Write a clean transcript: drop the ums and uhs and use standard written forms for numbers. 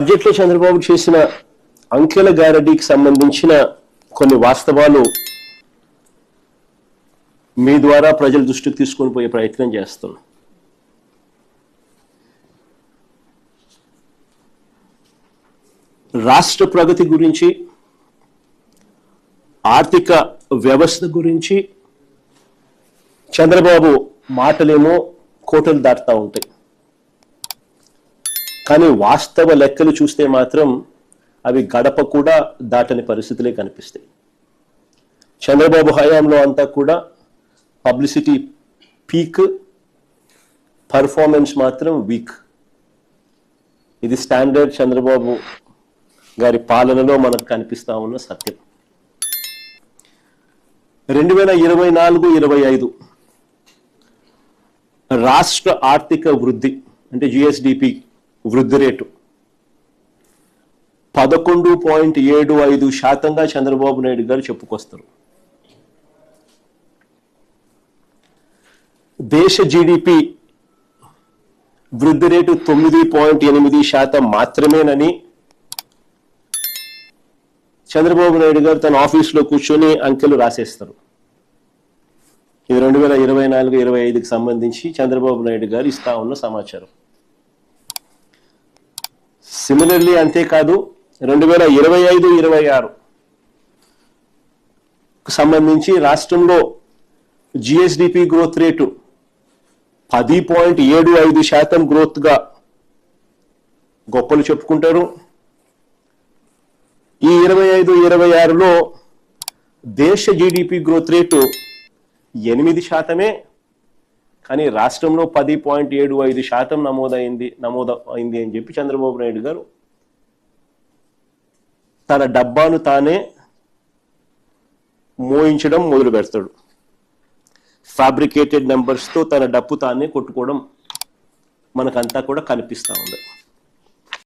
బడ్జెట్లో చంద్రబాబు చేసిన అంకెల గారడీకి సంబంధించిన కొన్ని వాస్తవాలు మీ ద్వారా ప్రజల దృష్టికి తీసుకొని పోయే ప్రయత్నం చేస్తున్నాం. రాష్ట్ర ప్రగతి గురించి, ఆర్థిక వ్యవస్థ గురించి చంద్రబాబు మాటలేమో కోటలు దాటుతూ ఉంటాయి, కానీ వాస్తవ లెక్కలు చూస్తే మాత్రం అవి గడప కూడా దాటని పరిస్థితులే కనిపిస్తాయి. చంద్రబాబు హయాంలో అంతా కూడా పబ్లిసిటీ పీక్, పర్ఫార్మెన్స్ మాత్రం వీక్. ఇది స్టాండర్డ్ చంద్రబాబు గారి పాలనలో మనకు కనిపిస్తా ఉన్న సత్యం. 2024-25 రాష్ట్ర ఆర్థిక వృద్ధి అంటే జిఎస్డిపి వృద్ధి రేటు 11.75% చంద్రబాబు నాయుడు గారు చెప్పుకొస్తారు. దేశ జిడిపి వృద్ధి రేటు 9.8% మాత్రమేనని చంద్రబాబు నాయుడు గారు తన ఆఫీసులో కూర్చొని అంకెలు రాసేస్తారు. ఇది 2024-25కి సంబంధించి చంద్రబాబు నాయుడు గారు ఇస్తా ఉన్న సమాచారం. సిమిలర్లీ అంతేకాదు 2025-26 సంబంధించి రాష్ట్రంలో జిఎస్డిపి గ్రోత్ రేటు 10.75% గ్రోత్ గా గొప్పలు చెప్పుకుంటారు. ఈ 25-26లో దేశ జిడిపి గ్రోత్ రేటు 8%, కానీ రాష్ట్రంలో 10.75% నమోదైంది అని చెప్పి చంద్రబాబు నాయుడు గారు తన డబ్బాను తానే మోయించడం మొదలు పెడతాడు. ఫ్యాబ్రికేటెడ్ నెంబర్స్తో తన డబ్బు తానే కొట్టుకోవడం మనకంతా కూడా కనిపిస్తూ ఉంది.